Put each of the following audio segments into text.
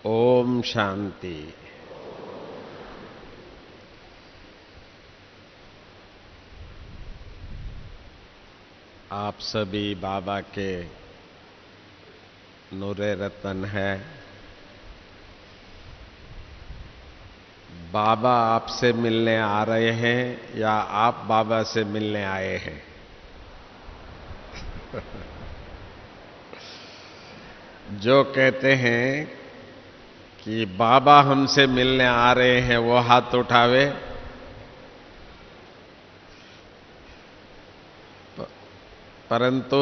ओम शांति। आप सभी बाबा के नूरे रतन है। बाबा आपसे मिलने आ रहे हैं या आप बाबा से मिलने आए हैं? जो कहते हैं कि बाबा हमसे मिलने आ रहे हैं वो हाथ उठावे। परंतु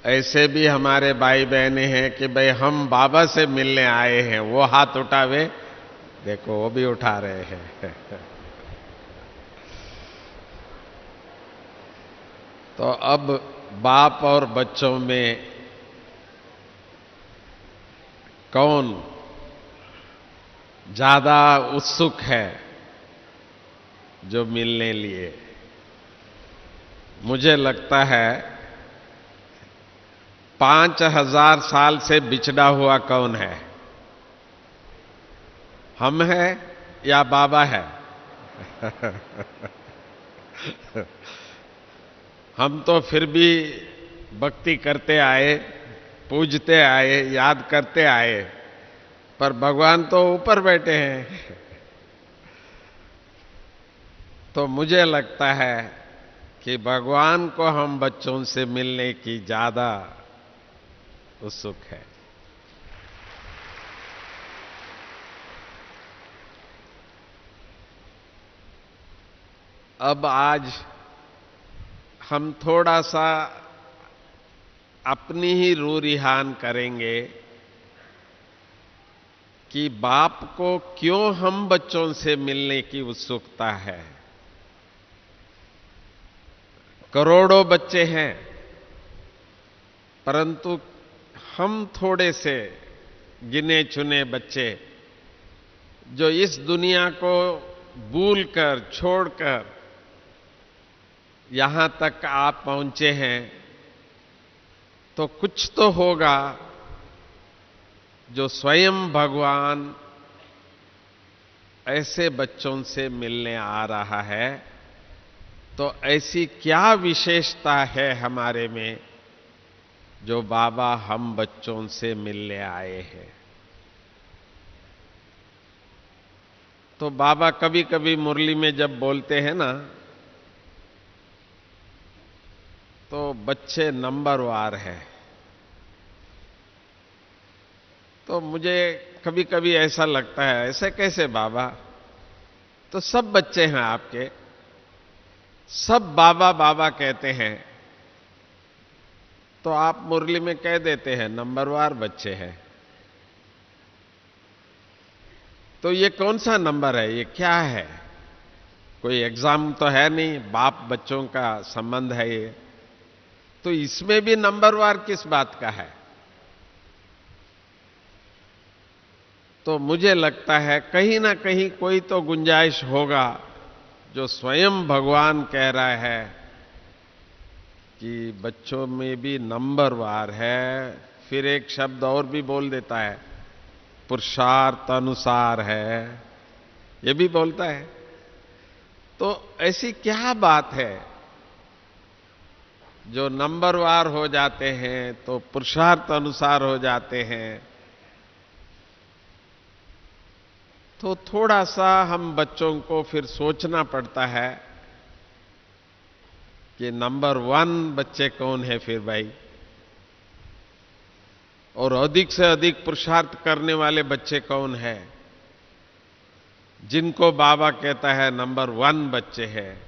ऐसे भी हमारे भाई बहनें हैं कि भाई हम बाबा से मिलने आए हैं, वो हाथ उठावे। देखो वो भी उठा रहे हैं। तो अब बाप और बच्चों में कौन ज्यादा उत्सुक है जो मिलने लिए? मुझे लगता है 5000 साल से बिछड़ा हुआ कौन है? हम हैं या बाबा है? हम तो फिर भी भक्ति करते आए, पूजते आए, याद करते आए, पर भगवान तो ऊपर बैठे हैं। तो मुझे लगता है कि भगवान को हम बच्चों से मिलने की ज्यादा उत्सुक है। अब आज हम थोड़ा सा अपनी ही रूह रिहान करेंगे कि बाप को क्यों हम बच्चों से मिलने की उत्सुकता है। करोड़ों बच्चे हैं, परंतु हम थोड़े से गिने चुने बच्चे जो इस दुनिया को भूलकर, छोड़कर यहां तक आप पहुंचे हैं, तो कुछ तो होगा जो स्वयं भगवान ऐसे बच्चों से मिलने आ रहा है। तो ऐसी क्या विशेषता है हमारे में जो बाबा हम बच्चों से मिलने आए हैं? तो बाबा कभी कभी मुरली में जब बोलते हैं ना, तो बच्चे नंबरवार हैं। तो मुझे कभी कभी ऐसा लगता है, ऐसे कैसे बाबा? तो सब बच्चे हैं आपके, सब बाबा बाबा कहते हैं, तो आप मुरली में कह देते हैं नंबरवार बच्चे हैं। तो ये कौन सा नंबर है? ये क्या है? कोई एग्जाम तो है नहीं, बाप बच्चों का संबंध है ये। तो इसमें भी नंबरवार किस बात का है? तो मुझे लगता है कहीं ना कहीं कोई तो गुंजाइश होगा जो स्वयं भगवान कह रहा है कि बच्चों में भी नंबरवार है। फिर एक शब्द और भी बोल देता है, पुरुषार्थ अनुसार है, ये भी बोलता है। तो ऐसी क्या बात है जो नंबरवार हो जाते हैं तो पुरुषार्थ अनुसार हो जाते हैं? तो थोड़ा सा हम बच्चों को फिर सोचना पड़ता है कि नंबर 1 बच्चे कौन है फिर भाई, और अधिक से अधिक पुरुषार्थ करने वाले बच्चे कौन है जिनको बाबा कहता है नंबर 1 बच्चे हैं।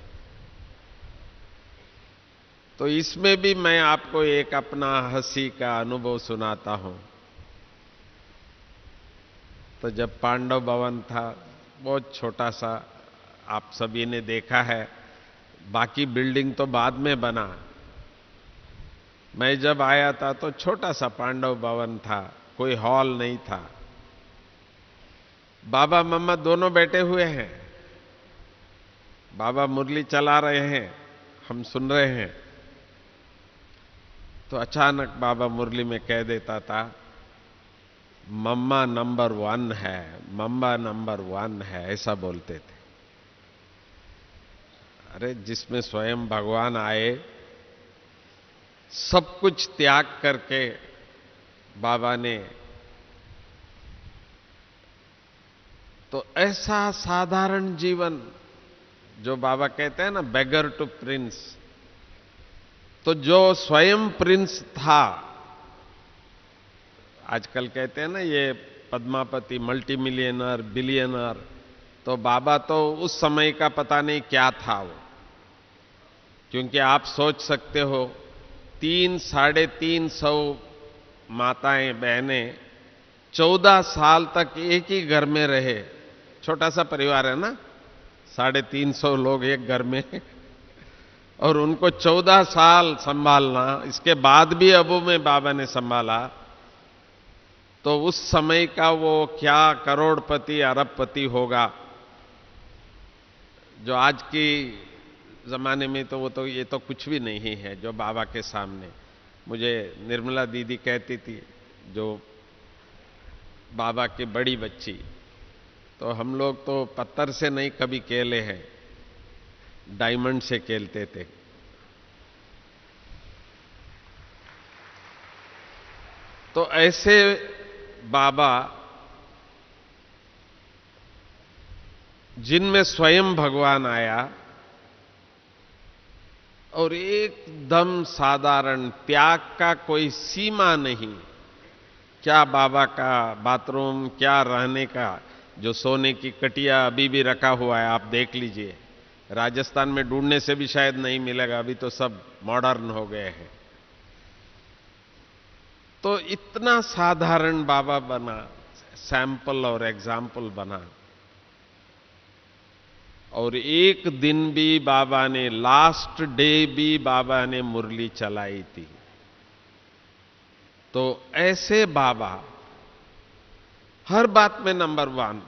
तो इसमें भी मैं आपको एक अपना हंसी का अनुभव सुनाता हूं। तो जब पांडव भवन था, बहुत छोटा सा, आप सभी ने देखा है, बाकी बिल्डिंग तो बाद में बना। मैं जब आया था तो छोटा सा पांडव भवन था, कोई हॉल नहीं था। बाबा मम्मा दोनों बैठे हुए हैं, बाबा मुरली चला रहे हैं, हम सुन रहे हैं। तो अचानक बाबा मुरली में कह देता था मम्मा नंबर वन है, मम्मा नंबर वन है, ऐसा बोलते थे। अरे जिसमें स्वयं भगवान आए, सब कुछ त्याग करके बाबा ने, तो ऐसा साधारण जीवन जो बाबा कहते हैं ना, बेगर टू प्रिंस, तो जो स्वयं प्रिंस था, आजकल कहते हैं ना ये पद्मापति, मल्टी मिलियनर, बिलियनर, तो बाबा तो उस समय का पता नहीं क्या था वो। क्योंकि आप सोच सकते हो, 300-350 माताएं बहनें 14 साल तक एक ही घर में रहे। छोटा सा परिवार है ना, 350 लोग एक घर में और उनको 14 साल संभालना, इसके बाद भी अबू में बाबा ने संभाला। तो उस समय का वो क्या करोड़पति अरबपति होगा, जो आज की जमाने में तो वो तो ये तो कुछ भी नहीं है जो बाबा के सामने। मुझे निर्मला दीदी कहती थी, जो बाबा की बड़ी बच्ची, तो हम लोग तो पत्थर से नहीं कभी खेले हैं, डायमंड से खेलते थे। तो ऐसे बाबा जिनमें स्वयं भगवान आया और एकदम साधारण, त्याग का कोई सीमा नहीं। क्या बाबा का बाथरूम, क्या रहने का, जो सोने की कटिया अभी भी रखा हुआ है, आप देख लीजिए। राजस्थान में ढूंढने से भी शायद नहीं मिलेगा, अभी तो सब मॉडर्न हो गए हैं। तो इतना साधारण बाबा बना, सैंपल और एग्जाम्पल बना। और एक दिन भी बाबा ने, लास्ट डे भी बाबा ने मुरली चलाई थी। तो ऐसे बाबा हर बात में नंबर वन,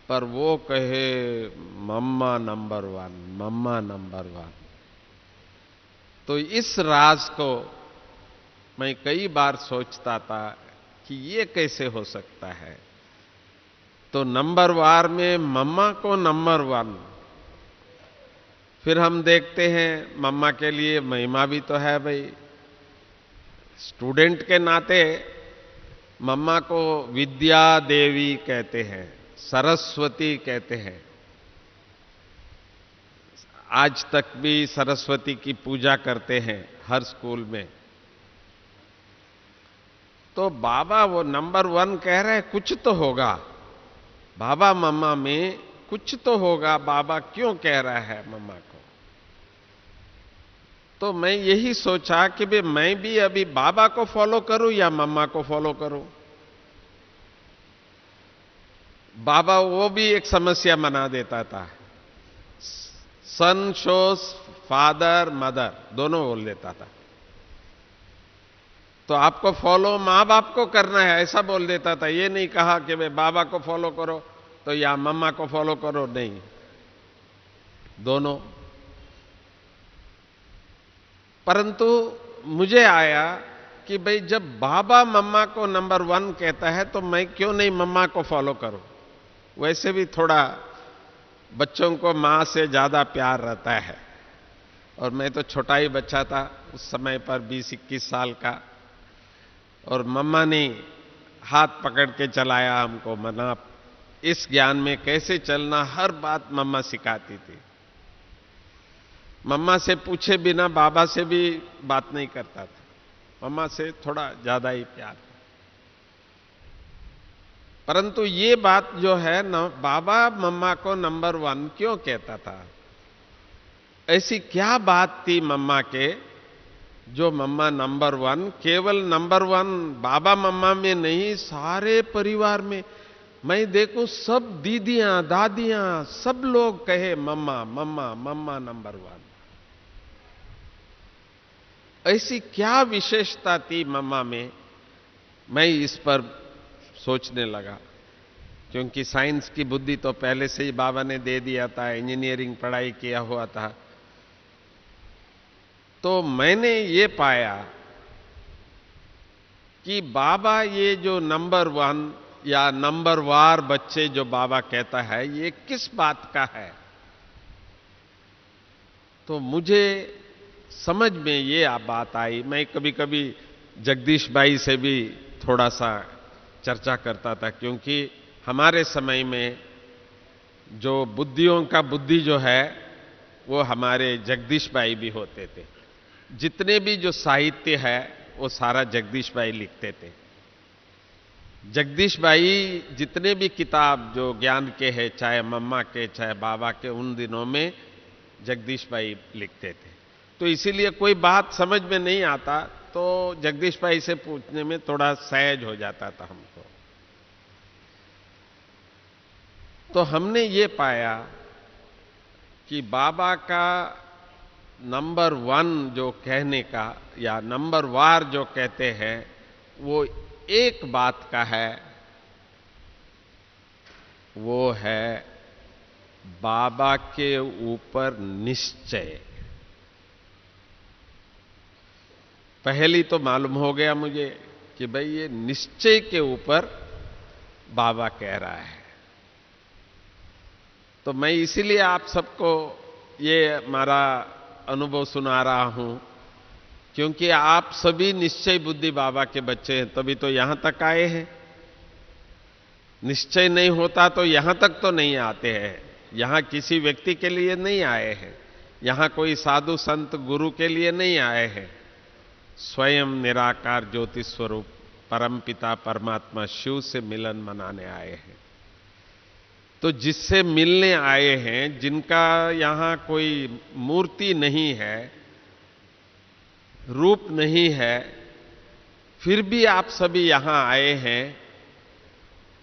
पर वो कहे मम्मा नंबर वन, मम्मा नंबर वन। तो इस राज को मैं कई बार सोचता था कि ये कैसे हो सकता है। तो नंबर वार में मम्मा को नंबर वन। फिर हम देखते हैं मम्मा के लिए महिमा भी तो है भाई। स्टूडेंट के नाते मम्मा को विद्या देवी कहते हैं, सरस्वती कहते हैं। आज तक भी सरस्वती की पूजा करते हैं हर स्कूल में। तो बाबा वो नंबर वन कह रहे हैं, कुछ तो होगा बाबा मम्मा में, कुछ तो होगा। बाबा क्यों कह रहा है मम्मा को? तो मैं यही सोचा कि भाई मैं भी अभी बाबा को फॉलो करूं या मम्मा को फॉलो करूं। बाबा वो भी एक समस्या बना देता था, सन शोस फादर मदर, दोनों बोल देता था। तो आपको फॉलो मां बाप को करना है, ऐसा बोल देता था। ये नहीं कहा कि भाई बाबा को फॉलो करो तो या मम्मा को फॉलो करो, नहीं, दोनों। परंतु मुझे आया कि भाई जब बाबा मम्मा को नंबर वन कहता है तो मैं क्यों नहीं मम्मा को फॉलो करूं। वैसे भी थोड़ा बच्चों को मां से ज्यादा प्यार रहता है, और मैं तो छोटा ही बच्चा था उस समय पर, 20-21 साल का, और मम्मा ने हाथ पकड़ के चलाया हमको। मना इस ज्ञान में कैसे चलना, हर बात मम्मा सिखाती थी। मम्मा से पूछे बिना बाबा से भी बात नहीं करता था, मम्मा से थोड़ा ज्यादा ही प्यार। परंतु ये बात जो है ना, बाबा मम्मा को नंबर वन क्यों कहता था? ऐसी क्या बात थी मम्मा के जो मम्मा नंबर वन, केवल नंबर वन बाबा मम्मा में नहीं, सारे परिवार में मैं देखूं सब दीदियां दादियां सब लोग कहे मम्मा मम्मा मम्मा नंबर वन। ऐसी क्या विशेषता थी मम्मा में? मैं इस पर सोचने लगा, क्योंकि साइंस की बुद्धि तो पहले से ही बाबा ने दे दिया था, इंजीनियरिंग पढ़ाई किया हुआ था। तो मैंने ये पाया कि बाबा ये जो नंबर वन या नंबर वार बच्चे जो बाबा कहता है, ये किस बात का है। तो मुझे समझ में ये बात आई। मैं कभी कभी जगदीश भाई से भी थोड़ा सा चर्चा करता था, क्योंकि हमारे समय में जो बुद्धियों का बुद्धि जो है वो हमारे जगदीश भाई भी होते थे। जितने भी जो साहित्य है वो सारा जगदीश भाई लिखते थे। जगदीश भाई जितने भी किताब जो ज्ञान के हैं, चाहे मम्मा के चाहे बाबा के, उन दिनों में जगदीश भाई लिखते थे। तो इसीलिए कोई बात समझ में नहीं आता तो जगदीश भाई से पूछने में थोड़ा सहज हो जाता था हमको। तो हमने ये पाया कि बाबा का नंबर वन जो कहने का या नंबर वार जो कहते हैं वो एक बात का है, वो है बाबा के ऊपर निश्चय। पहली तो मालूम हो गया मुझे कि भाई ये निश्चय के ऊपर बाबा कह रहा है। तो मैं इसीलिए आप सबको ये हमारा अनुभव सुना रहा हूं, क्योंकि आप सभी निश्चय बुद्धि बाबा के बच्चे हैं, तभी तो यहां तक आए हैं। निश्चय नहीं होता तो यहां तक तो नहीं आते हैं। यहां किसी व्यक्ति के लिए नहीं आए हैं, यहां कोई साधु संत गुरु के लिए नहीं आए हैं। स्वयं निराकार ज्योति स्वरूप परमपिता परमात्मा शिव से मिलन मनाने आए हैं। तो जिससे मिलने आए हैं, जिनका यहां कोई मूर्ति नहीं है, रूप नहीं है, फिर भी आप सभी यहां आए हैं,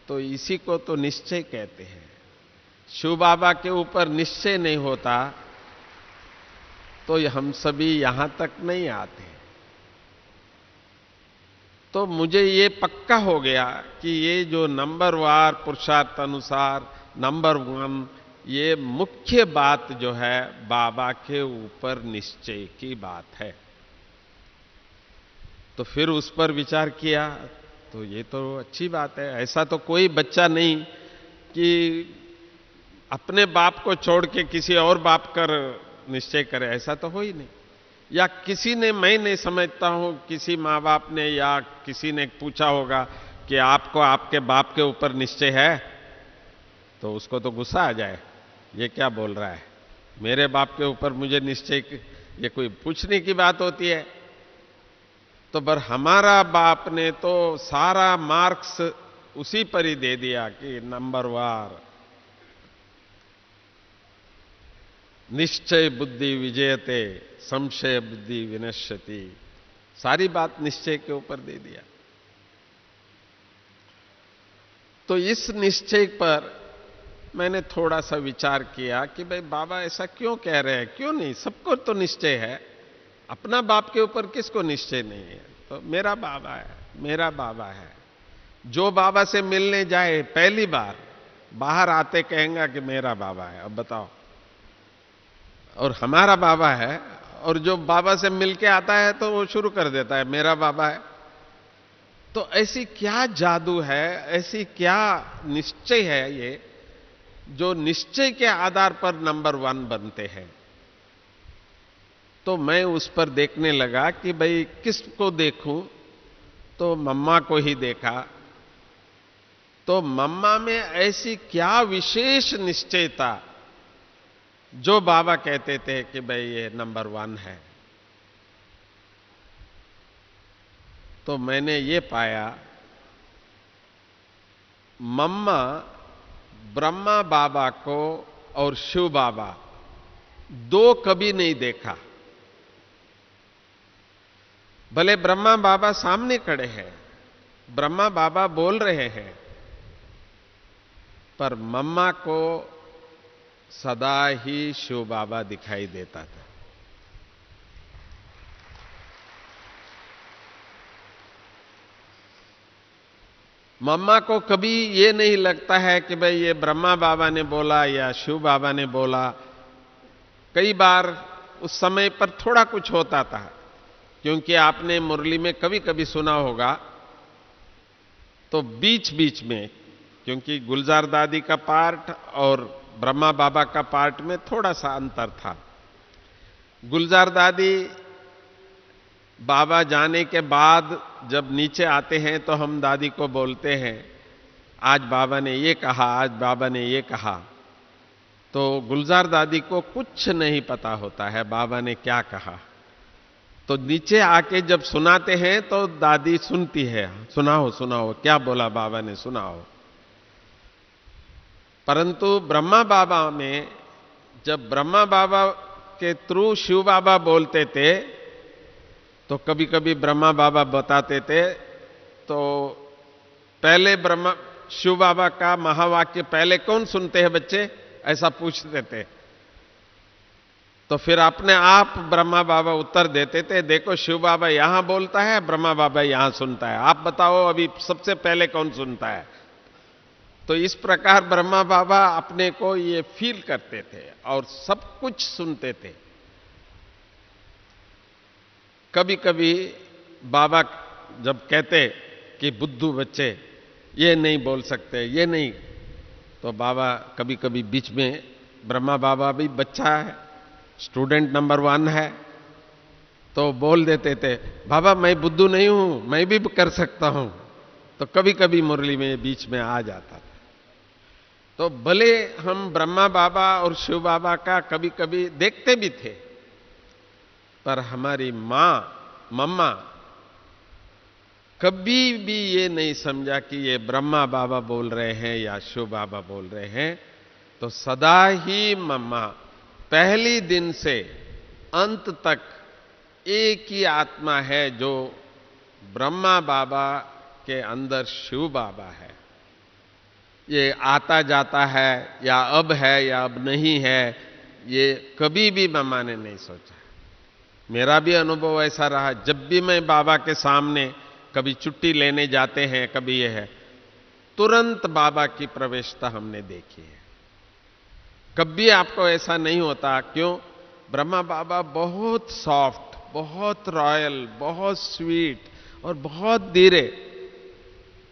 तो इसी को तो निश्चय कहते हैं। शिव बाबा के ऊपर निश्चय नहीं होता तो हम सभी यहां तक नहीं आते। तो मुझे ये पक्का हो गया कि ये जो नंबर वार पुरुषार्थ अनुसार नंबर वन, ये मुख्य बात जो है बाबा के ऊपर निश्चय की बात है। तो फिर उस पर विचार किया तो ये तो अच्छी बात है। ऐसा तो कोई बच्चा नहीं कि अपने बाप को छोड़ के किसी और बाप कर निश्चय करे, ऐसा तो हो ही नहीं। या किसी ने, मैं नहीं समझता हूं किसी माँ बाप ने या किसी ने पूछा होगा कि आपको आपके बाप के ऊपर निश्चय है, तो उसको तो गुस्सा आ जाए, ये क्या बोल रहा है, मेरे बाप के ऊपर मुझे निश्चय, ये कोई पूछने की बात होती है। तो पर हमारा बाप ने तो सारा मार्क्स उसी पर ही दे दिया कि नंबर वार निश्चय बुद्धि विजयते संशय बुद्धि विनश्यति, सारी बात निश्चय के ऊपर दे दिया। तो इस निश्चय पर मैंने थोड़ा सा विचार किया कि भाई बाबा ऐसा क्यों कह रहे हैं, क्यों नहीं, सबको तो निश्चय है, अपना बाप के ऊपर किसको निश्चय नहीं है। तो मेरा बाबा है, मेरा बाबा है। जो बाबा से मिलने जाए पहली बार बाहर आते कहेंगे कि मेरा बाबा है। अब बताओ, और हमारा बाबा है, और जो बाबा से मिलके आता है तो वो शुरू कर देता है मेरा बाबा है। तो ऐसी क्या जादू है, ऐसी क्या निश्चय है ये, जो निश्चय के आधार पर नंबर वन बनते हैं। तो मैं उस पर देखने लगा कि भाई किसको देखूं, तो मम्मा को ही देखा। तो मम्मा में ऐसी क्या विशेष निश्चय था जो बाबा कहते थे कि भाई ये नंबर वन है। तो मैंने ये पाया, मम्मा ब्रह्मा बाबा को और शिव बाबा दो कभी नहीं देखा। भले ब्रह्मा बाबा सामने खड़े हैं, ब्रह्मा बाबा बोल रहे हैं, पर मम्मा को सदा ही शिव बाबा दिखाई देता था। मम्मा को कभी ये नहीं लगता है कि भाई ये ब्रह्मा बाबा ने बोला या शिव बाबा ने बोला। कई बार उस समय पर थोड़ा कुछ होता था, क्योंकि आपने मुरली में कभी कभी सुना होगा तो बीच बीच में, क्योंकि गुलजार दादी का पार्ट और ब्रह्मा बाबा का पार्ट में थोड़ा सा अंतर था। गुलजार दादी बाबा जाने के बाद जब नीचे आते हैं तो हम दादी को बोलते हैं, आज बाबा ने ये कहा, आज बाबा ने ये कहा। तो गुलजार दादी को कुछ नहीं पता होता है बाबा ने क्या कहा। तो नीचे आके जब सुनाते हैं तो दादी सुनती है, सुनाओ सुनाओ क्या बोला बाबा ने, सुनाओ। परंतु ब्रह्मा बाबा में जब ब्रह्मा बाबा के थ्रू शिव बाबा बोलते थे तो कभी कभी ब्रह्मा बाबा बताते थे, तो पहले ब्रह्मा शिव बाबा का महावाक्य पहले कौन सुनते हैं बच्चे, ऐसा पूछते थे। तो फिर अपने आप ब्रह्मा बाबा उत्तर देते थे, देखो शिव बाबा यहां बोलता है, ब्रह्मा बाबा यहां सुनता है, आप बताओ अभी सबसे पहले कौन सुनता है। तो इस प्रकार ब्रह्मा बाबा अपने को ये फील करते थे और सब कुछ सुनते थे। कभी कभी बाबा जब कहते कि बुद्धू बच्चे ये नहीं बोल सकते, ये नहीं, तो बाबा कभी कभी बीच में, ब्रह्मा बाबा भी बच्चा है, स्टूडेंट नंबर 1 है, तो बोल देते थे, बाबा मैं बुद्धू नहीं हूं, मैं भी कर सकता हूं। तो कभी कभी मुरली में बीच में आ जाता था। तो भले हम ब्रह्मा बाबा और शिव बाबा का कभी कभी देखते भी थे, पर हमारी मां मम्मा कभी भी ये नहीं समझा कि ये ब्रह्मा बाबा बोल रहे हैं या शिव बाबा बोल रहे हैं। तो सदा ही मम्मा पहली दिन से अंत तक एक ही आत्मा है जो ब्रह्मा बाबा के अंदर शिव बाबा है। ये आता जाता है या अब है या अब नहीं है, ये कभी भी मम्मा ने नहीं सोचा। मेरा भी अनुभव ऐसा रहा, जब भी मैं बाबा के सामने कभी छुट्टी लेने जाते हैं, कभी ये है, तुरंत बाबा की प्रवेशता हमने देखी है। कभी आपको ऐसा नहीं होता, क्यों? ब्रह्मा बाबा बहुत सॉफ्ट, बहुत रॉयल, बहुत स्वीट और बहुत धीरे।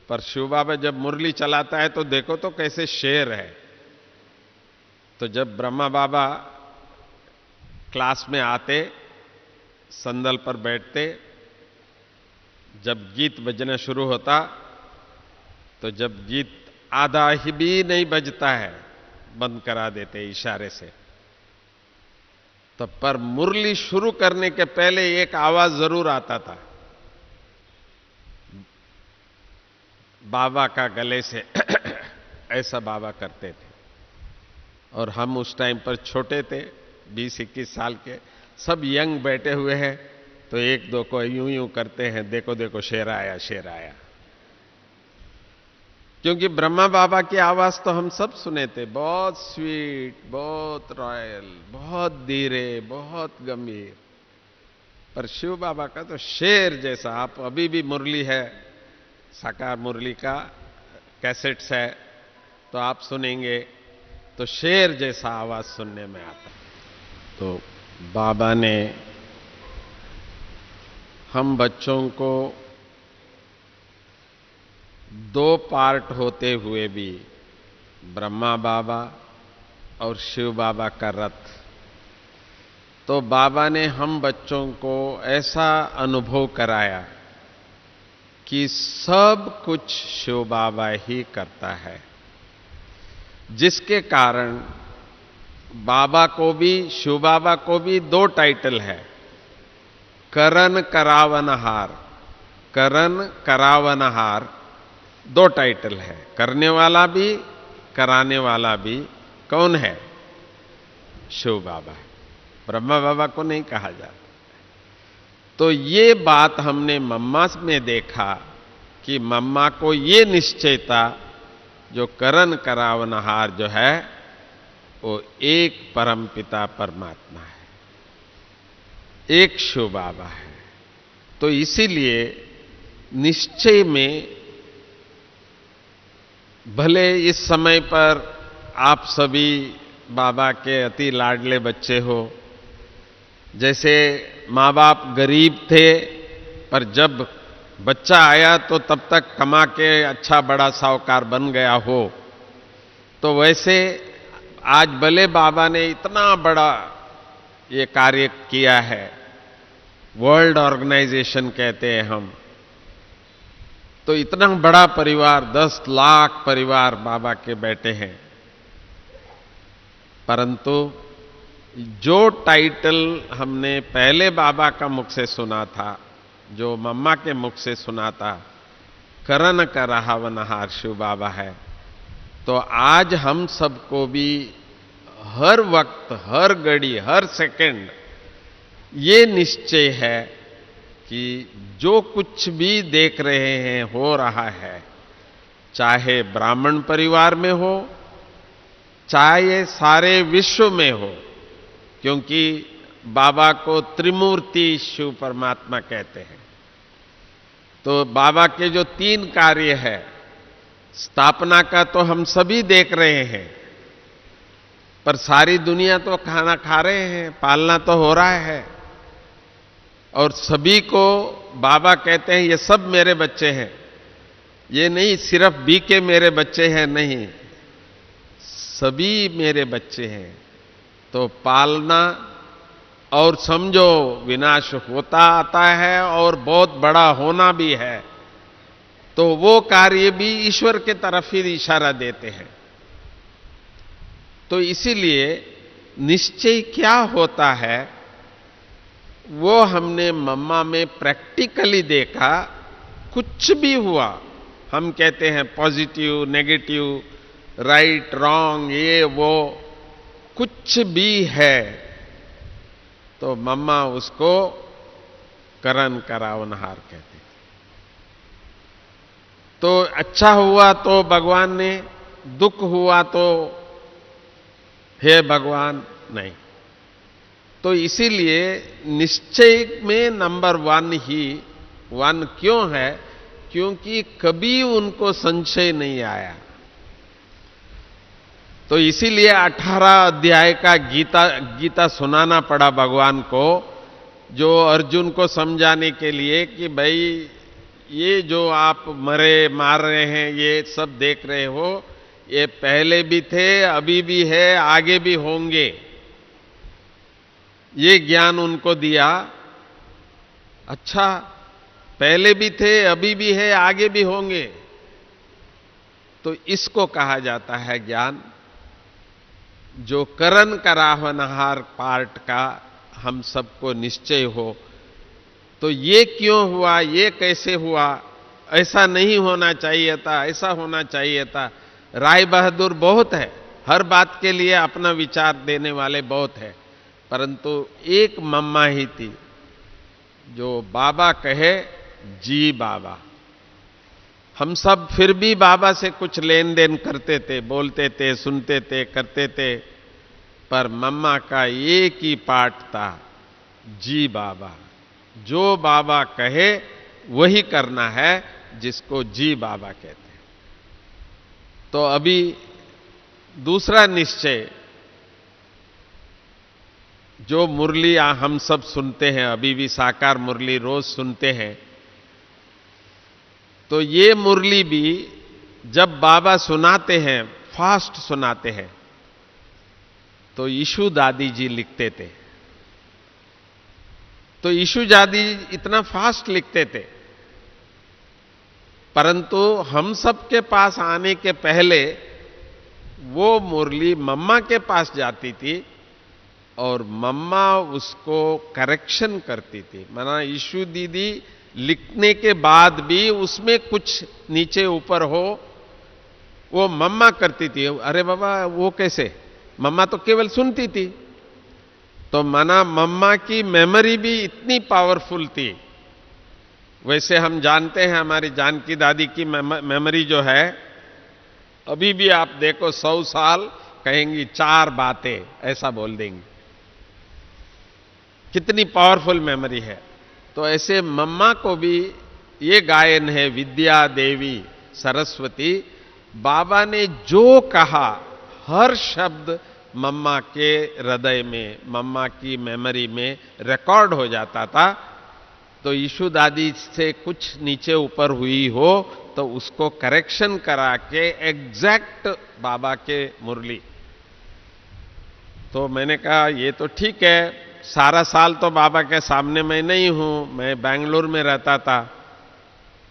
पर शिव बाबा जब मुरली चलाता है तो देखो तो कैसे शेर है। तो जब ब्रह्मा बाबा क्लास में आते, संदल पर बैठते, जब गीत बजना शुरू होता, तो जब गीत आधा ही भी नहीं बजता है बंद करा देते इशारे से। तब पर मुरली शुरू करने के पहले एक आवाज जरूर आता था बाबा का गले से ऐसा बाबा करते थे। और हम उस टाइम पर छोटे थे, 20-21 साल के, सब यंग बैठे हुए हैं, तो एक दो को यूं यूं करते हैं, देखो देखो शेर आया, शेर आया। क्योंकि ब्रह्मा बाबा की आवाज तो हम सब सुने थे, बहुत स्वीट, बहुत रॉयल, बहुत धीरे, बहुत गंभीर। पर शिव बाबा का तो शेर जैसा, आप अभी भी मुरली है, साकार मुरली का कैसेट्स है, तो आप सुनेंगे तो शेर जैसा आवाज सुनने में आता। तो बाबा ने हम बच्चों को 2 पार्ट होते हुए भी, ब्रह्मा बाबा और शिव बाबा का रथ, तो बाबा ने हम बच्चों को ऐसा अनुभव कराया कि सब कुछ शिव बाबा ही करता है, जिसके कारण बाबा को भी, शिव बाबा को भी 2 टाइटल है, करन करावनहार। करन करावनहार 2 टाइटल है, करने वाला भी कराने वाला भी। कौन है? शिव बाबा है, ब्रह्मा बाबा को नहीं कहा जाता। तो ये बात हमने मम्मा में देखा कि मम्मा को ये निश्चय था, जो करन करावनहार जो है वो एक परमपिता परमात्मा है, एक शिव बाबा है। तो इसीलिए निश्चय में, भले इस समय पर आप सभी बाबा के अति लाडले बच्चे हो, जैसे माँ बाप गरीब थे, पर जब बच्चा आया तो तब तक कमा के अच्छा बड़ा साहूकार बन गया हो, तो वैसे आज भले बाबा ने इतना बड़ा ये कार्य किया है, वर्ल्ड ऑर्गेनाइजेशन कहते हैं हम, तो इतना बड़ा परिवार 10 लाख परिवार बाबा के बैठे हैं, परंतु जो टाइटल हमने पहले बाबा का मुख से सुना था, जो मम्मा के मुख से सुना था, करन करावनहार शिव बाबा है, तो आज हम सबको भी हर वक्त, हर घड़ी, हर सेकंड ये निश्चय है कि जो कुछ भी देख रहे हैं हो रहा है, चाहे ब्राह्मण परिवार में हो, चाहे सारे विश्व में हो, क्योंकि बाबा को त्रिमूर्ति शिव परमात्मा कहते हैं। तो बाबा के जो 3 कार्य है, स्थापना का तो हम सभी देख रहे हैं, पर सारी दुनिया तो खाना खा रहे हैं, पालना तो हो रहा है, और सभी को बाबा कहते हैं ये सब मेरे बच्चे हैं। ये नहीं सिर्फ बी के मेरे बच्चे हैं, नहीं, सभी मेरे बच्चे हैं। तो पालना, और समझो विनाश होता आता है और बहुत बड़ा होना भी है, तो वो कार्य भी ईश्वर के तरफ ही इशारा देते हैं। तो इसीलिए निश्चय क्या होता है वो हमने मम्मा में प्रैक्टिकली देखा। कुछ भी हुआ, हम कहते हैं पॉजिटिव, नेगेटिव, राइट, रॉन्ग, ये वो, कुछ भी है तो मम्मा उसको करन करावनहार कहते। तो अच्छा हुआ तो भगवान ने, दुख हुआ तो हे भगवान नहीं। तो इसीलिए निश्चय में नंबर 1 ही 1 क्यों है? क्योंकि कभी उनको संशय नहीं आया। तो इसीलिए 18 अध्याय का गीता सुनाना पड़ा भगवान को, जो अर्जुन को समझाने के लिए कि भाई ये जो आप मार रहे हैं, ये सब देख रहे हो, ये पहले भी थे, अभी भी है, आगे भी होंगे। ये ज्ञान उनको दिया। अच्छा, पहले भी थे, अभी भी है, आगे भी होंगे, तो इसको कहा जाता है ज्ञान। जो करन करावनहार पार्ट का हम सबको निश्चय हो, तो ये क्यों हुआ, ये कैसे हुआ, ऐसा नहीं होना चाहिए था, ऐसा होना चाहिए था। राय बहादुर बहुत है, हर बात के लिए अपना विचार देने वाले बहुत है, परंतु एक मम्मा ही थी जो बाबा कहे जी बाबा। हम सब फिर भी बाबा से कुछ लेन देन करते थे, बोलते थे, सुनते थे, करते थे, पर मम्मा का एक ही पाठ था, जी बाबा। जो बाबा कहे वही करना है, जिसको जी बाबा कहते हैं। तो अभी दूसरा निश्चय, जो मुरली हम सब सुनते हैं, अभी भी साकार मुरली रोज सुनते हैं, तो ये मुरली भी जब बाबा सुनाते हैं, फास्ट सुनाते हैं, तो यीशु दादी जी लिखते थे। तो यीशु दादी इतना फास्ट लिखते थे, परंतु हम सबके पास आने के पहले वो मुरली मम्मा के पास जाती थी और मम्मा उसको करेक्शन करती थी। माना यीशु दीदी लिखने के बाद भी उसमें कुछ नीचे ऊपर हो, वो मम्मा करती थी। अरे बाबा वो कैसे, मम्मा तो केवल सुनती थी। तो माना मम्मा की मेमोरी भी इतनी पावरफुल थी। वैसे हम जानते हैं हमारी जानकी दादी की मेमोरी जो है, अभी भी आप देखो 100 साल कहेंगी 4 बातें, ऐसा बोल देंगी, कितनी पावरफुल मेमोरी है। तो ऐसे मम्मा को भी ये गायन है, विद्या देवी सरस्वती। बाबा ने जो कहा हर शब्द मम्मा के हृदय में, मम्मा की मेमोरी में रिकॉर्ड हो जाता था। तो ईशु दादी से कुछ नीचे ऊपर हुई हो तो उसको करेक्शन करा के एग्जैक्ट बाबा के मुरली। तो मैंने कहा ये तो ठीक है, सारा साल तो बाबा के सामने मैं नहीं हूं, मैं बेंगलुरु में रहता था,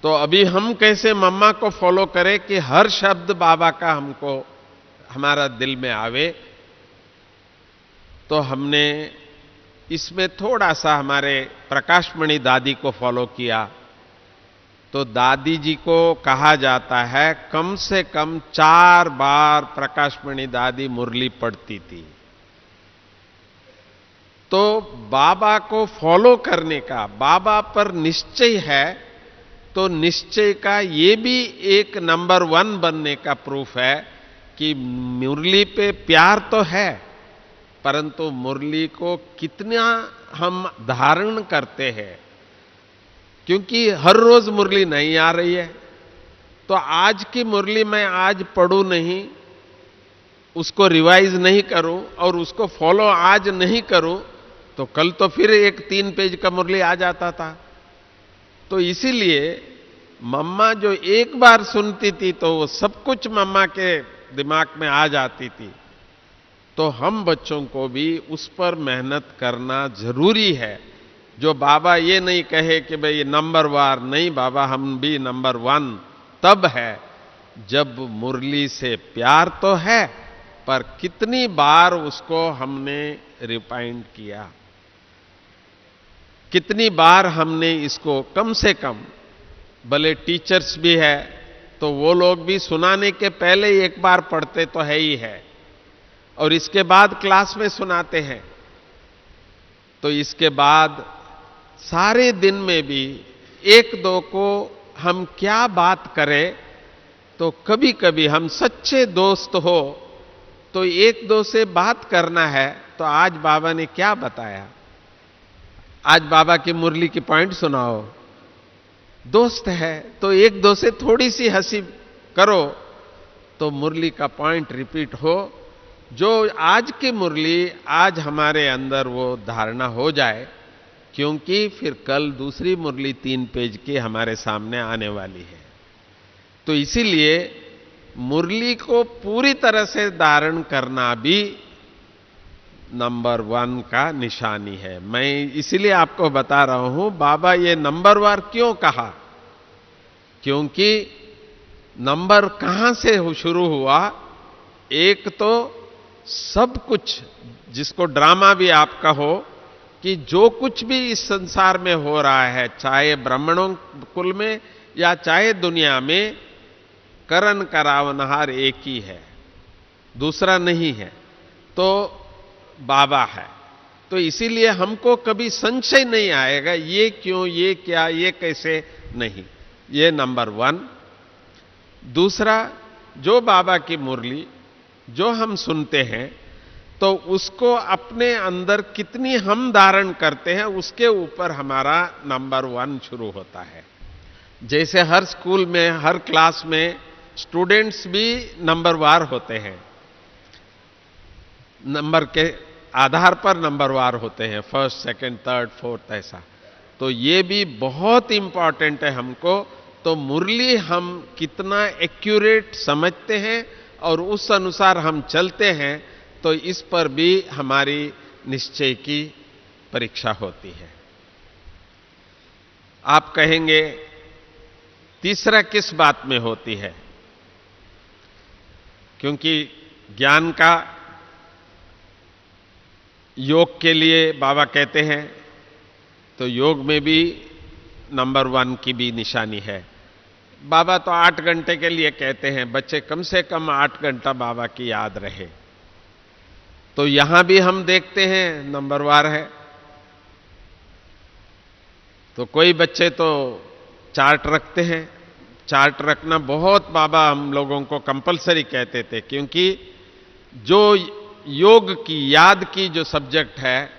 तो अभी हम कैसे मम्मा को फॉलो करें कि हर शब्द बाबा का हमको हमारा दिल में आवे। तो हमने इसमें थोड़ा सा हमारे प्रकाशमणि दादी को फॉलो किया। तो दादी जी को कहा जाता है कम से कम 4 बार प्रकाशमणि दादी मुरली पढ़ती थी। तो बाबा को फॉलो करने का, बाबा पर निश्चय है, तो निश्चय का ये भी एक नंबर 1 बनने का प्रूफ है कि मुरली पे प्यार तो है, परंतु मुरली को कितना हम धारण करते हैं, क्योंकि हर रोज मुरली नहीं आ रही है। तो आज की मुरली मैं आज पढ़ूं नहीं, उसको रिवाइज नहीं करूं और उसको फॉलो आज नहीं करूं, तो कल तो फिर एक 3 पेज का मुरली आ जाता था। तो इसीलिए मम्मा जो एक बार सुनती थी तो वो सब कुछ मम्मा के दिमाग में आ जाती थी। तो हम बच्चों को भी उस पर मेहनत करना जरूरी है। जो बाबा ये नहीं कहे कि भाई नंबर वार नहीं, बाबा हम भी नंबर 1 तब है जब मुरली से प्यार तो है, पर कितनी बार उसको हमने रिपाइंड किया, कितनी बार हमने इसको कम से कम, भले टीचर्स भी है तो वो लोग भी सुनाने के पहले एक बार पढ़ते तो है ही है, और इसके बाद क्लास में सुनाते हैं। तो इसके बाद सारे दिन में भी 1-2 को हम क्या बात करें, तो कभी कभी हम सच्चे दोस्त हो तो 1-2 से बात करना है। तो आज बाबा ने क्या बताया, आज बाबा की मुरली की पॉइंट सुनाओ। दोस्त है तो 1-2 से थोड़ी सी हंसी करो तो मुरली का पॉइंट रिपीट हो, जो आज की मुरली आज हमारे अंदर वो धारणा हो जाए, क्योंकि फिर कल दूसरी मुरली 3 पेज की हमारे सामने आने वाली है। तो इसीलिए मुरली को पूरी तरह से धारण करना भी नंबर 1 का निशानी है। मैं इसीलिए आपको बता रहा हूं बाबा ये नंबर वार क्यों कहा, क्योंकि नंबर कहां से शुरू हुआ। एक तो सब कुछ, जिसको ड्रामा भी आप कहो, कि जो कुछ भी इस संसार में हो रहा है, चाहे ब्राह्मणों कुल में या चाहे दुनिया में, करन करावनहार एक ही है, दूसरा नहीं है, तो बाबा है। तो इसीलिए हमको कभी संशय नहीं आएगा ये क्यों, ये क्या, ये कैसे, नहीं। ये नंबर 1। दूसरा, जो बाबा की मुरली जो हम सुनते हैं तो उसको अपने अंदर कितनी हम धारण करते हैं, उसके ऊपर हमारा नंबर 1 शुरू होता है। जैसे हर स्कूल में, हर क्लास में स्टूडेंट्स भी नंबर वार होते हैं, नंबर के आधार पर नंबर वार होते हैं, 1st, 2nd, 3rd, 4th ऐसा। तो ये भी बहुत इंपॉर्टेंट है हमको। तो मुरली हम कितना एक्यूरेट समझते हैं और उस अनुसार हम चलते हैं, तो इस पर भी हमारी निश्चय की परीक्षा होती है। आप कहेंगे तीसरा किस बात में होती है, क्योंकि ज्ञान का योग के लिए बाबा कहते हैं, तो योग में भी नंबर 1 की भी निशानी है। बाबा तो 8 घंटे के लिए कहते हैं, बच्चे कम से कम 8 घंटा बाबा की याद रहे। तो यहां भी हम देखते हैं नंबर वार है। तो कोई बच्चे तो चार्ट रखते हैं, चार्ट रखना बहुत बाबा हम लोगों को कंपलसरी कहते थे, क्योंकि जो योग की, याद की जो सब्जेक्ट है,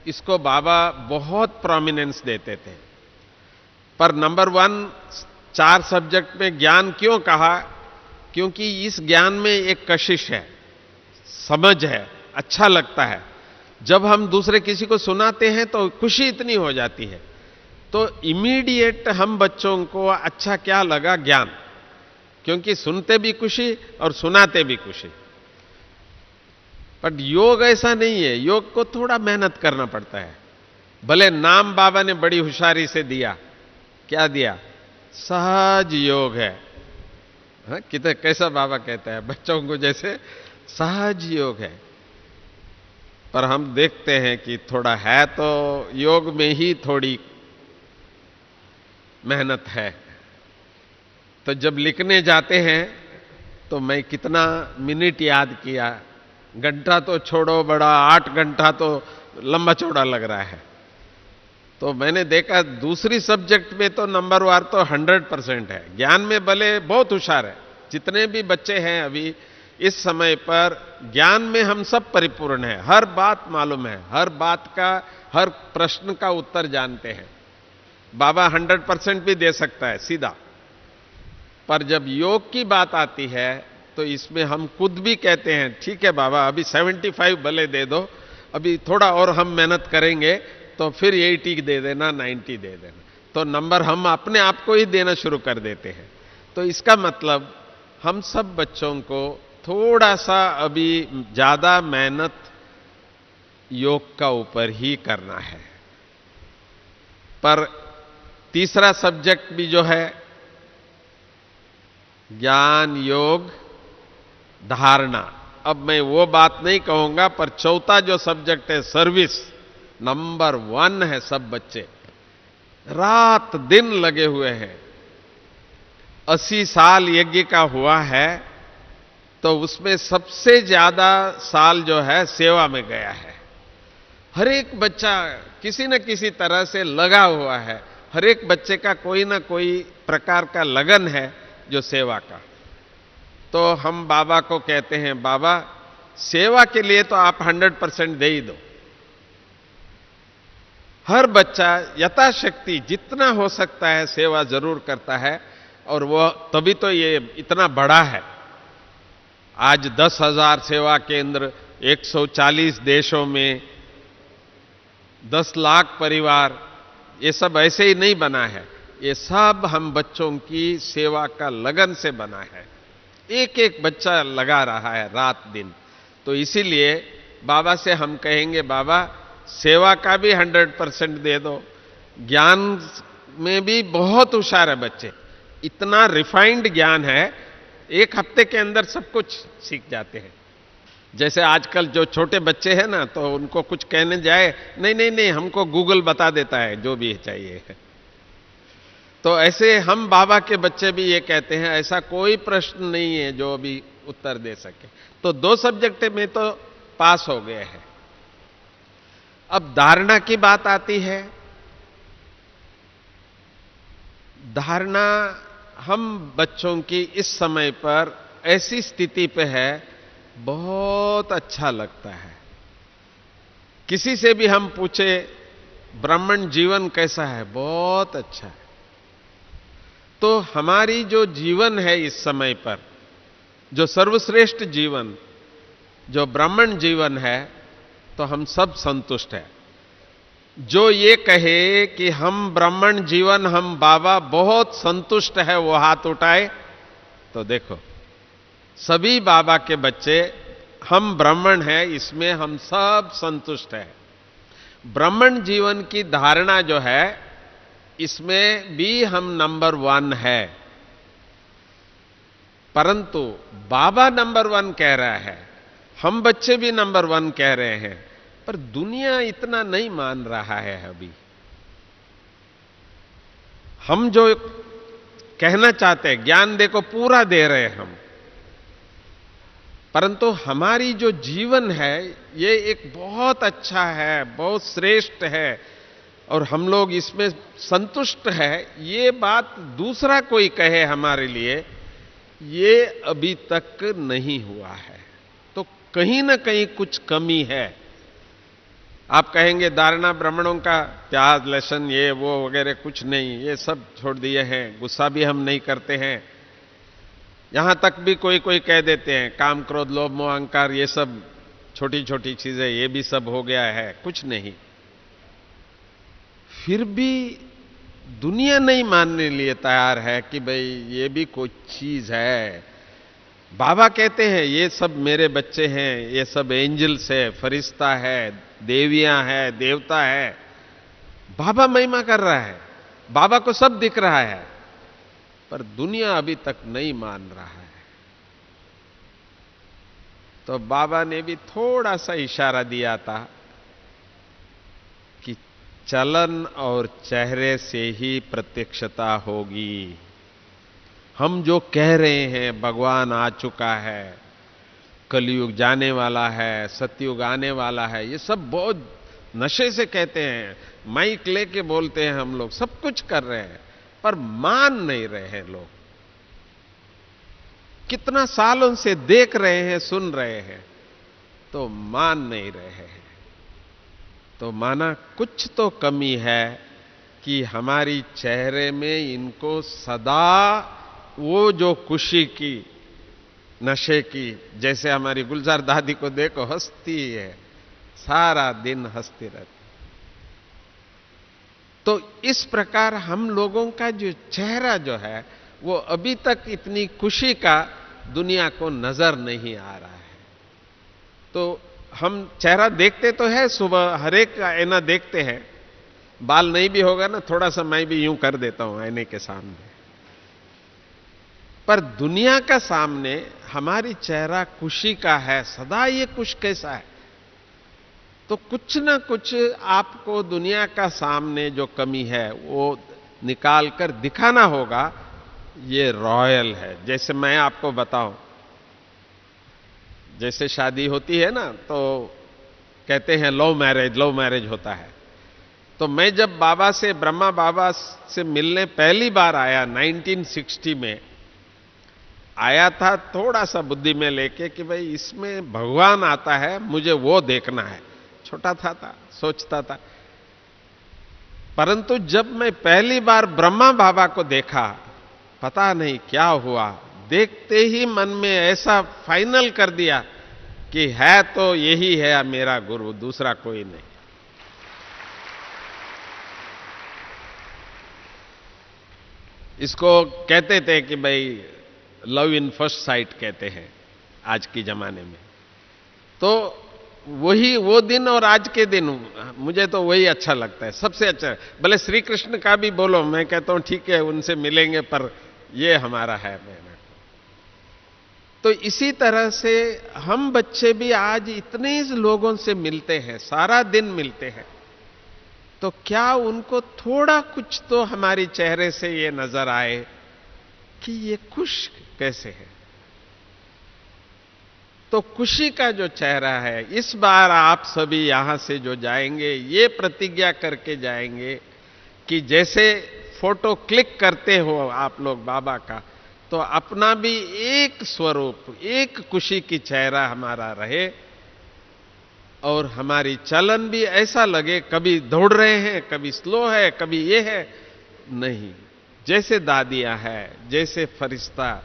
इसको बाबा बहुत प्रोमिनेंस देते थे। पर नंबर 1 4 सब्जेक्ट में ज्ञान क्यों कहा, क्योंकि इस ज्ञान में एक कशिश है, समझ है, अच्छा लगता है। जब हम दूसरे किसी को सुनाते हैं तो खुशी इतनी हो जाती है, तो इमीडिएट हम बच्चों को अच्छा क्या लगा? ज्ञान, क्योंकि सुनते भी खुशी और सुनाते भी खुशी। पर योग ऐसा नहीं है, योग को थोड़ा मेहनत करना पड़ता है। भले नाम बाबा ने बड़ी होशियारी से दिया, क्या दिया? सहज योग है। हाँ, कितने कैसा बाबा कहता है बच्चों को, जैसे सहज योग है। पर हम देखते हैं कि थोड़ा है तो योग में ही थोड़ी मेहनत है। तो जब लिखने जाते हैं तो मैं कितना मिनट याद किया, घंटा तो छोड़ो बड़ा, 8 घंटा तो लंबा चौड़ा लग रहा है। तो मैंने देखा दूसरी सब्जेक्ट में तो नंबर वार तो 100% है। ज्ञान में भले बहुत होशियार है, जितने भी बच्चे हैं अभी इस समय पर ज्ञान में हम सब परिपूर्ण हैं, हर बात मालूम है, हर बात का, हर प्रश्न का उत्तर जानते हैं। बाबा 100% भी दे सकता है सीधा, पर जब योग की बात आती है तो इसमें हम खुद भी कहते हैं ठीक है बाबा अभी 75 भले दे दो, अभी थोड़ा और हम मेहनत करेंगे तो फिर 80 दे देना, 90 दे देना। तो नंबर हम अपने आप को ही देना शुरू कर देते हैं। तो इसका मतलब हम सब बच्चों को थोड़ा सा अभी ज्यादा मेहनत योग का ऊपर ही करना है। पर तीसरा सब्जेक्ट भी जो है ज्ञान योग धारणा, अब मैं वो बात नहीं कहूंगा, पर चौथा जो सब्जेक्ट है सर्विस, नंबर 1 है। सब बच्चे रात दिन लगे हुए हैं। 80 साल यज्ञ का हुआ है तो उसमें सबसे ज्यादा साल जो है सेवा में गया है। हर एक बच्चा किसी न किसी तरह से लगा हुआ है, हर एक बच्चे का कोई ना कोई प्रकार का लगन है जो सेवा का। तो हम बाबा को कहते हैं बाबा सेवा के लिए तो आप 100% दे ही दो। हर बच्चा यथाशक्ति जितना हो सकता है सेवा जरूर करता है, और वो तभी तो ये इतना बड़ा है। आज 10,000 सेवा केंद्र, 140 देशों में 10 लाख परिवार, ये सब ऐसे ही नहीं बना है। ये सब हम बच्चों की सेवा का लगन से बना है। एक एक बच्चा लगा रहा है रात दिन। तो इसीलिए बाबा से हम कहेंगे बाबा सेवा का भी 100% दे दो, ज्ञान में भी बहुत होशियार है बच्चे, इतना रिफाइंड ज्ञान है, 1 हफ्ते के अंदर सब कुछ सीख जाते हैं। जैसे आजकल जो छोटे बच्चे हैं ना, तो उनको कुछ कहने जाए, नहीं नहीं नहीं हमको गूगल बता देता है जो भी चाहिए। तो ऐसे हम बाबा के बच्चे भी ये कहते हैं ऐसा कोई प्रश्न नहीं है जो अभी उत्तर दे सके। तो 2 सब्जेक्ट में तो पास हो गए हैं। अब धारणा की बात आती है। धारणा हम बच्चों की इस समय पर ऐसी स्थिति पे है, बहुत अच्छा लगता है। किसी से भी हम पूछे ब्राह्मण जीवन कैसा है, बहुत अच्छा है। तो हमारी जो जीवन है इस समय पर, जो सर्वश्रेष्ठ जीवन, जो ब्राह्मण जीवन है, तो हम सब संतुष्ट हैं। जो ये कहे कि हम ब्राह्मण जीवन, हम बाबा बहुत संतुष्ट है, वो हाथ उठाए। तो देखो सभी बाबा के बच्चे, हम ब्राह्मण हैं, इसमें हम सब संतुष्ट हैं। ब्राह्मण जीवन की धारणा जो है, इसमें भी हम नंबर 1 है। परंतु बाबा नंबर 1 कह रहा है, हम बच्चे भी नंबर 1 कह रहे हैं, पर दुनिया इतना नहीं मान रहा है अभी। हम जो कहना चाहते हैं, ज्ञान देखो पूरा दे रहे हैं हम, परंतु हमारी जो जीवन है ये एक बहुत अच्छा है, बहुत श्रेष्ठ है, और हम लोग इसमें संतुष्ट है। ये बात दूसरा कोई कहे हमारे लिए, ये अभी तक नहीं हुआ है। तो कहीं ना कहीं कुछ कमी है। आप कहेंगे धारणा ब्राह्मणों का प्याज लहसुन ये वो वगैरह कुछ नहीं, ये सब छोड़ दिए हैं, गुस्सा भी हम नहीं करते हैं। यहां तक भी कोई कोई कह देते हैं काम क्रोध लोभ मोह अहंकार, ये सब छोटी छोटी चीजें, ये भी सब हो गया है, कुछ नहीं। फिर भी दुनिया नहीं मानने लिए तैयार है कि भाई ये भी कोई चीज है। बाबा कहते हैं ये सब मेरे बच्चे हैं, ये सब एंजल्स है, फरिश्ता है, देवियां है, देवता है। बाबा महिमा कर रहा है, बाबा को सब दिख रहा है, पर दुनिया अभी तक नहीं मान रहा है। तो बाबा ने भी थोड़ा सा इशारा दिया था कि चलन और चेहरे से ही प्रत्यक्षता होगी। हम जो कह रहे हैं भगवान आ चुका है, कलयुग जाने वाला है, सतयुग आने वाला है, ये सब बहुत नशे से कहते हैं, माइक लेके बोलते हैं, हम लोग सब कुछ कर रहे हैं, पर मान नहीं रहे हैं लोग। कितना सालों से देख रहे हैं, सुन रहे हैं, तो मान नहीं रहे हैं। तो माना कुछ तो कमी है कि हमारी चेहरे में इनको सदा वो जो खुशी की, नशे की, जैसे हमारी गुलजार दादी को देखो हंसती है, सारा दिन हंसती रहती। तो इस प्रकार हम लोगों का जो चेहरा जो है वो अभी तक इतनी खुशी का दुनिया को नजर नहीं आ रहा है। तो हम चेहरा देखते तो है, सुबह हर एक आईना देखते हैं, बाल नहीं भी होगा ना, थोड़ा सा मैं भी यूं कर देता हूं आईने के सामने, पर दुनिया का सामने हमारी चेहरा खुशी का है, सदा ये खुश कैसा है। तो कुछ ना कुछ आपको दुनिया का सामने जो कमी है वो निकाल कर दिखाना होगा। ये रॉयल है। जैसे मैं आपको बताऊं, जैसे शादी होती है ना तो कहते हैं लव मैरिज होता है। तो मैं जब बाबा से, ब्रह्मा बाबा से मिलने पहली बार आया 1960 में आया था, थोड़ा सा बुद्धि में लेके कि भाई इसमें भगवान आता है, मुझे वो देखना है। छोटा था सोचता था। परंतु जब मैं पहली बार ब्रह्मा बाबा को देखा, पता नहीं क्या हुआ, देखते ही मन में ऐसा फाइनल कर दिया कि है तो यही है मेरा गुरु, दूसरा कोई नहीं। इसको कहते थे कि भाई लव इन फर्स्ट साइट कहते हैं आज के जमाने में। तो वही वो दिन और आज के दिन मुझे तो वही अच्छा लगता है, सबसे अच्छा। भले श्री कृष्ण का भी बोलो, मैं कहता हूं ठीक है उनसे मिलेंगे, पर ये हमारा है। मैंने तो इसी तरह से हम बच्चे भी आज इतने लोगों से मिलते हैं, सारा दिन मिलते हैं, तो क्या उनको थोड़ा कुछ तो हमारी चेहरे से ये नजर आए कि ये खुश कैसे है। तो खुशी का जो चेहरा है, इस बार आप सभी यहां से जो जाएंगे ये प्रतिज्ञा करके जाएंगे कि जैसे फोटो क्लिक करते हो आप लोग बाबा का, तो अपना भी एक स्वरूप, एक खुशी की चेहरा हमारा रहे, और हमारी चलन भी ऐसा लगे, कभी दौड़ रहे हैं, कभी स्लो है, कभी ये है, नहीं, जैसे दादियां है, जैसे फरिश्ता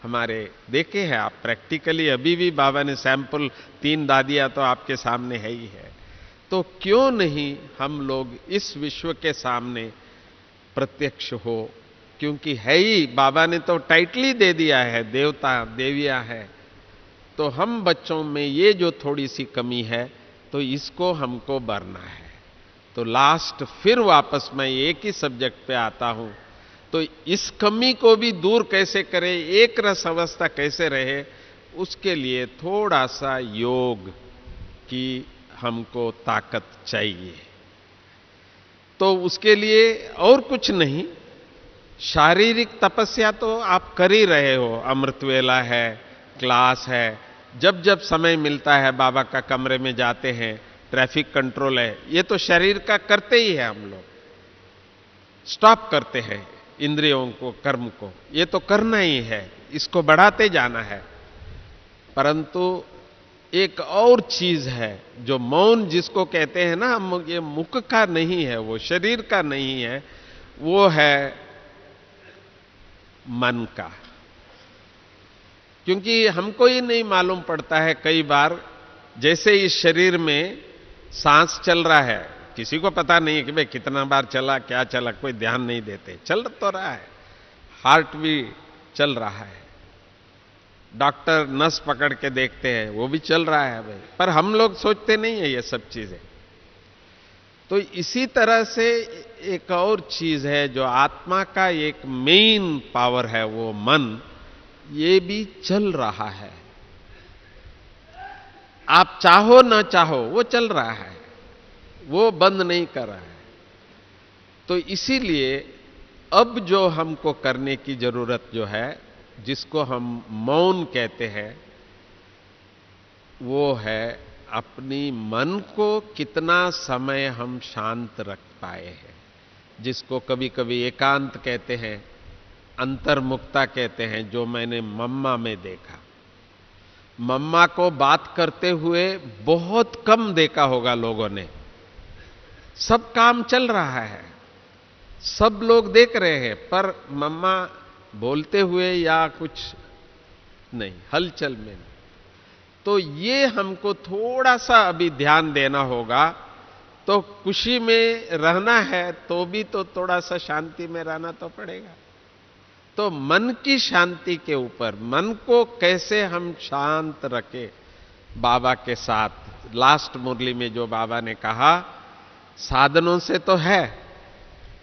हमारे देखे हैं आप प्रैक्टिकली। अभी भी बाबा ने सैंपल 3 दादियां तो आपके सामने है ही है। तो क्यों नहीं हम लोग इस विश्व के सामने प्रत्यक्ष हो, क्योंकि है ही, बाबा ने तो टाइटली दे दिया है, देवता देवियां है। तो हम बच्चों में ये जो थोड़ी सी कमी है, तो इसको हमको भरना है। तो लास्ट फिर वापस मैं एक ही सब्जेक्ट पे आता हूं, तो इस कमी को भी दूर कैसे करें, एक रस अवस्था कैसे रहे, उसके लिए थोड़ा सा योग की हमको ताकत चाहिए। तो उसके लिए और कुछ नहीं, शारीरिक तपस्या तो आप कर ही रहे हो, अमृतवेला है, क्लास है, जब जब समय मिलता है बाबा का कमरे में जाते हैं, ट्रैफिक कंट्रोल है, ये तो शरीर का करते ही है। हम लोग स्टॉप करते हैं इंद्रियों को, कर्म को, ये तो करना ही है, इसको बढ़ाते जाना है। परंतु एक और चीज है जो मौन जिसको कहते हैं ना, हम ये मुख का नहीं है, वो शरीर का नहीं है, वो है मन का। क्योंकि हमको ही नहीं मालूम पड़ता है कई बार, जैसे इस शरीर में सांस चल रहा है किसी को पता नहीं है कि भाई कितना बार चला, क्या चला, कोई ध्यान नहीं देते, चल तो रहा है, हार्ट भी चल रहा है, डॉक्टर नस पकड़ के देखते हैं, वो भी चल रहा है भाई, पर हम लोग सोचते नहीं है ये सब चीजें। तो इसी तरह से एक और चीज है जो आत्मा का एक मेन पावर है, वो मन, ये भी चल रहा है। आप चाहो ना चाहो वो चल रहा है, वो बंद नहीं कर रहा है। तो इसीलिए अब जो हमको करने की जरूरत जो है, जिसको हम मौन कहते हैं, वो है अपनी मन को कितना समय हम शांत रख पाए हैं, जिसको कभी कभी एकांत कहते हैं, अंतर्मुखता कहते हैं, जो मैंने मम्मा में देखा। मम्मा को बात करते हुए बहुत कम देखा होगा लोगों ने। सब काम चल रहा है, सब लोग देख रहे हैं, पर मम्मा बोलते हुए या कुछ नहीं, हलचल में नहीं। तो ये हमको थोड़ा सा अभी ध्यान देना होगा। तो खुशी में रहना है तो भी तो थोड़ा सा शांति में रहना तो पड़ेगा। तो मन की शांति के ऊपर, मन को कैसे हम शांत रखें बाबा के साथ। लास्ट मुरली में जो बाबा ने कहा, साधनों से तो है,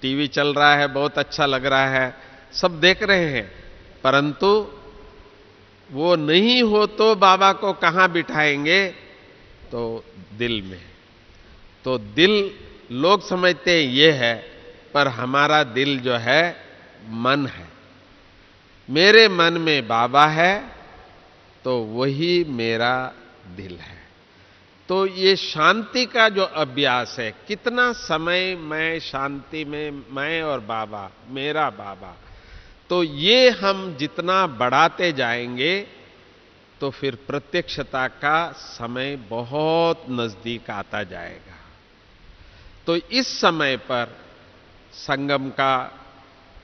टीवी चल रहा है, बहुत अच्छा लग रहा है, सब देख रहे हैं, परंतु वो नहीं हो तो बाबा को कहां बिठाएंगे? तो दिल में। तो दिल लोग समझते हैं ये है, पर हमारा दिल जो है मन है। मेरे मन में बाबा है तो वही मेरा दिल है। तो ये शांति का जो अभ्यास है, कितना समय मैं शांति में, मैं और बाबा, मेरा बाबा, तो ये हम जितना बढ़ाते जाएंगे तो फिर प्रत्यक्षता का समय बहुत नजदीक आता जाएगा। तो इस समय पर संगम का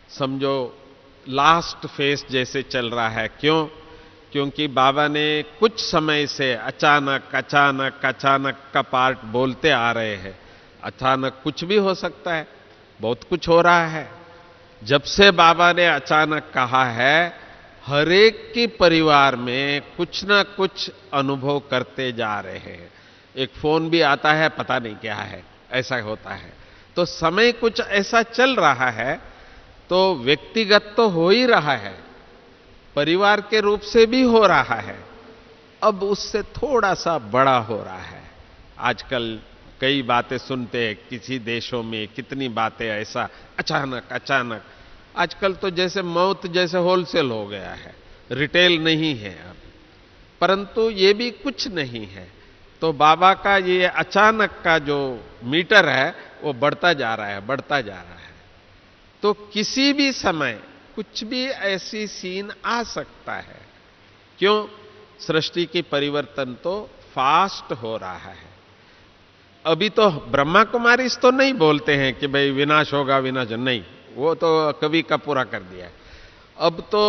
समझो लास्ट फेज जैसे चल रहा है। क्यों? क्योंकि बाबा ने कुछ समय से अचानक अचानक अचानक का पार्ट बोलते आ रहे हैं। अचानक कुछ भी हो सकता है, बहुत कुछ हो रहा है। जब से बाबा ने अचानक कहा है, हर एक के परिवार में कुछ ना कुछ अनुभव करते जा रहे हैं। एक फोन भी आता है, पता नहीं क्या है, ऐसा होता है। तो समय कुछ ऐसा चल रहा है, तो व्यक्तिगत तो हो ही रहा है, परिवार के रूप से भी हो रहा है, अब उससे थोड़ा सा बड़ा हो रहा है। आजकल कई बातें सुनते हैं, किसी देशों में कितनी बातें ऐसा अचानक अचानक। आजकल तो जैसे मौत जैसे होलसेल हो गया है, रिटेल नहीं है अब, परंतु ये भी कुछ नहीं है। तो बाबा का ये अचानक का जो मीटर है वो बढ़ता जा रहा है, बढ़ता जा रहा है। तो किसी भी समय कुछ भी ऐसी सीन आ सकता है। क्यों? सृष्टि की परिवर्तन तो फास्ट हो रहा है। अभी तो ब्रह्मा कुमारी तो नहीं बोलते हैं कि भाई विनाश होगा, विनाश नहीं, वो तो कभी का पूरा कर दिया है। अब तो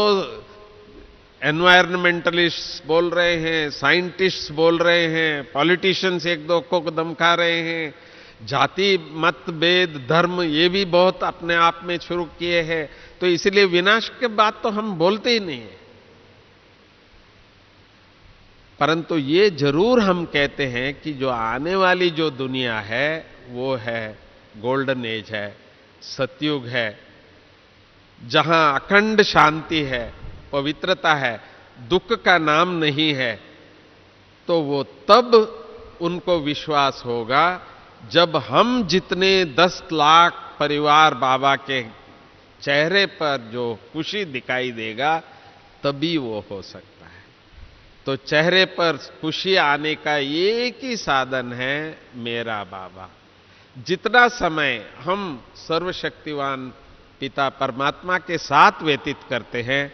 एनवायरमेंटलिस्ट बोल रहे हैं, साइंटिस्ट बोल रहे हैं, पॉलिटिशियंस एक दो को धमका रहे हैं, जाति मत भेद धर्म ये भी बहुत अपने आप में शुरू किए हैं। तो इसलिए विनाश के बाद तो हम बोलते ही नहीं है, परंतु ये जरूर हम कहते हैं कि जो आने वाली जो दुनिया है वो है गोल्डन एज है, सतयुग है, जहां अखंड शांति है, पवित्रता है, दुख का नाम नहीं है। तो वो तब उनको विश्वास होगा जब हम जितने 10 लाख परिवार बाबा के चेहरे पर जो खुशी दिखाई देगा, तभी वो हो सकता है। तो चेहरे पर खुशी आने का एक ही साधन है मेरा बाबा। जितना समय हम सर्वशक्तिवान पिता परमात्मा के साथ व्यतीत करते हैं,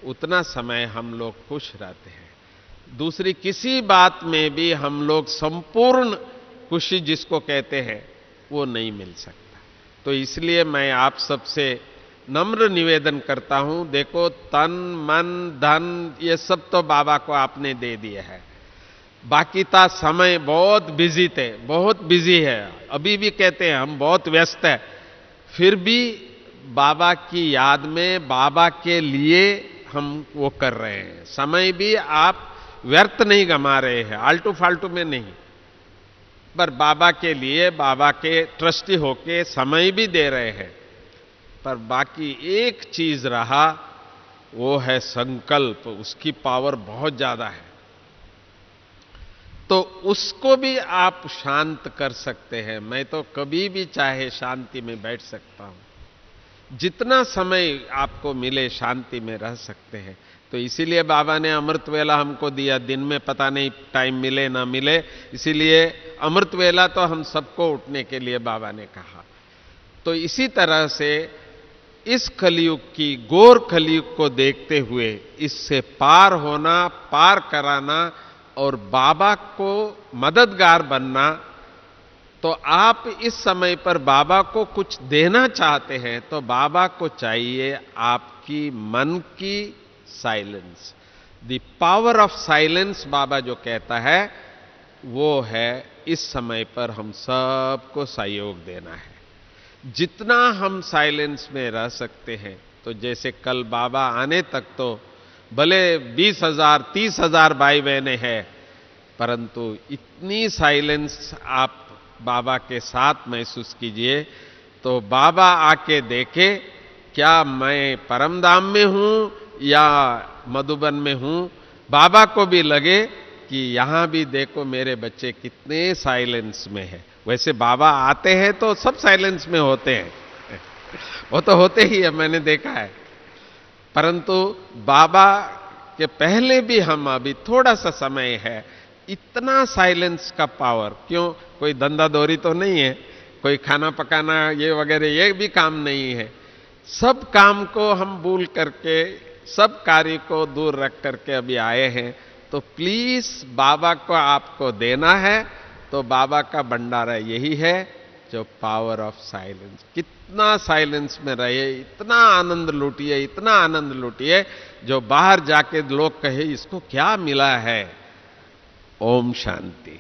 उतना समय हम लोग खुश रहते हैं। दूसरी किसी बात में भी हम लोग संपूर्ण खुशी जिसको कहते हैं वो नहीं मिल सकता। तो इसलिए मैं आप सबसे नम्र निवेदन करता हूं, देखो तन मन धन ये सब तो बाबा को आपने दे दिया है, बाकी था समय बहुत बिजी थे, बहुत बिजी है, अभी भी कहते हैं हम बहुत व्यस्त है, फिर भी बाबा की याद में, बाबा के लिए हम वो कर रहे हैं। समय भी आप व्यर्थ नहीं गमा रहे हैं, आलतू फालतू में नहीं, पर बाबा के लिए, बाबा के ट्रस्टी होके समय भी दे रहे हैं। पर बाकी एक चीज रहा, वो है संकल्प, उसकी पावर बहुत ज्यादा है। तो उसको भी आप शांत कर सकते हैं। मैं तो कभी भी चाहे शांति में बैठ सकता हूं, जितना समय आपको मिले शांति में रह सकते हैं। तो इसीलिए बाबा ने अमृत वेला हमको दिया, दिन में पता नहीं टाइम मिले ना मिले, इसीलिए अमृत वेला तो हम सबको उठने के लिए बाबा ने कहा। तो इसी तरह से इस कलयुग की, घोर कलयुग को देखते हुए इससे पार होना, पार कराना और बाबा को मददगार बनना, तो आप इस समय पर बाबा को कुछ देना चाहते हैं तो बाबा को चाहिए आपकी मन की silence. The power of silence बाबा जो कहता है वो है इस समय पर हम सबको सहयोग देना है। जितना हम साइलेंस में रह सकते हैं, तो जैसे कल बाबा आने तक तो भले 20,000 30,000 भाई बहनें हैं, परंतु इतनी साइलेंस आप बाबा के साथ महसूस कीजिए, तो बाबा आके देखे क्या मैं परमधाम में हूं या मधुबन में हूं, बाबा को भी लगे कि यहां भी देखो मेरे बच्चे कितने साइलेंस में हैं। वैसे बाबा आते हैं तो सब साइलेंस में होते हैं, वो तो होते ही है, मैंने देखा है, परंतु बाबा के पहले भी हम अभी थोड़ा सा समय है, इतना साइलेंस का पावर क्यों? कोई धंधा दौरी तो नहीं है, कोई खाना पकाना ये वगैरह ये भी काम नहीं है। सब काम को हम भूल करके, सब कार्य को दूर रख करके अभी आए हैं, तो प्लीज बाबा को आपको देना है, तो बाबा का भंडारा यही है जो पावर ऑफ साइलेंस। कितना साइलेंस में रहे, इतना आनंद लूटिए, इतना आनंद लूटिए, जो बाहर जाके लोग कहे इसको क्या मिला है। ओम शांति।